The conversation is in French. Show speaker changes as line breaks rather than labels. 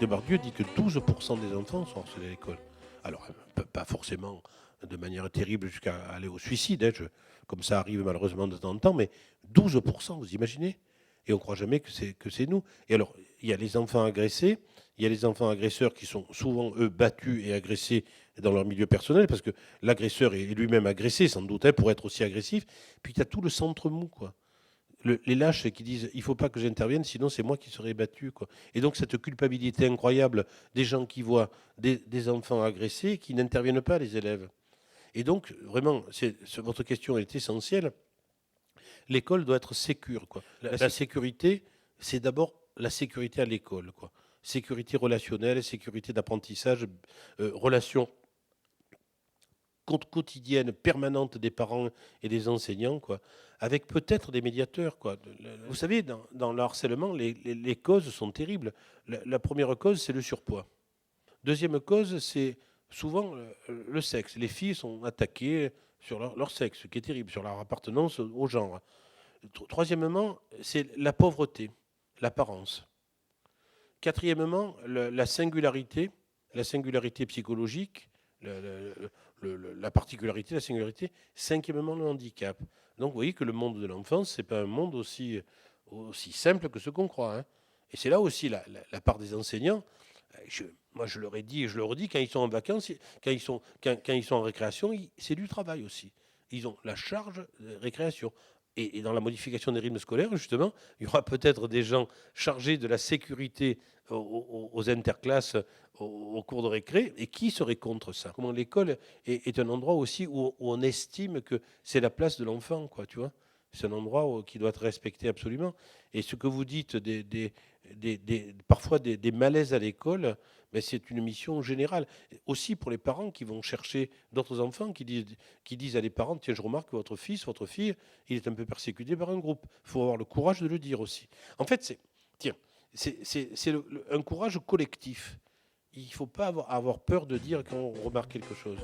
Depardieu dit que 12% des enfants sont harcelés à l'école. Alors, pas forcément de manière terrible jusqu'à aller au suicide, hein, comme ça arrive malheureusement de temps en temps, mais 12%, vous imaginez? Et on ne croit jamais que c'est nous. Et alors, il y a les enfants agressés, il y a les enfants agresseurs qui sont souvent, eux, battus et agressés dans leur milieu personnel, parce que l'agresseur est lui-même agressé, sans doute, hein, pour être aussi agressif. Puis il y a tout le centre mou, quoi. Les lâches qui disent il faut pas que j'intervienne, sinon c'est moi qui serai battu, quoi. Et donc cette culpabilité incroyable des gens qui voient des enfants agressés qui n'interviennent pas, les élèves. Et donc vraiment, votre question est essentielle. L'école doit être sécure, quoi. La sécurité, c'est d'abord la sécurité à l'école, quoi. Sécurité relationnelle, sécurité d'apprentissage, relation quotidienne, permanente des parents et des enseignants, quoi, avec peut-être des médiateurs, quoi. Vous savez, dans le harcèlement, les causes sont terribles. La première cause, c'est le surpoids. Deuxième cause, c'est souvent le sexe. Les filles sont attaquées sur leur sexe, ce qui est terrible, sur leur appartenance au genre. Troisièmement, c'est la pauvreté, l'apparence. Quatrièmement, la singularité psychologique, la particularité, la singularité. Cinquièmement, le handicap. Donc vous voyez que le monde de l'enfance, ce n'est pas un monde aussi simple que ce qu'on croit, hein. Et c'est là aussi la part des enseignants. Moi, je leur ai dit et je leur dis, quand ils sont en vacances, quand ils sont en récréation, c'est du travail aussi. Ils ont la charge de récréation. Et dans la modification des rythmes scolaires, justement, il y aura peut-être des gens chargés de la sécurité aux interclasses, aux cours de récré, et qui serait contre ça? Comment l'école est un endroit aussi où on estime que c'est la place de l'enfant, quoi, tu vois? C'est un endroit qui doit être respecté absolument. Et ce que vous dites, parfois des malaises à l'école, mais c'est une mission générale. Aussi pour les parents qui vont chercher d'autres enfants, qui disent à des parents, tiens, je remarque que votre fils, votre fille, il est un peu persécuté par un groupe. Il faut avoir le courage de le dire aussi. En fait, c'est un courage collectif. Il ne faut pas avoir peur de dire quand on remarque quelque chose.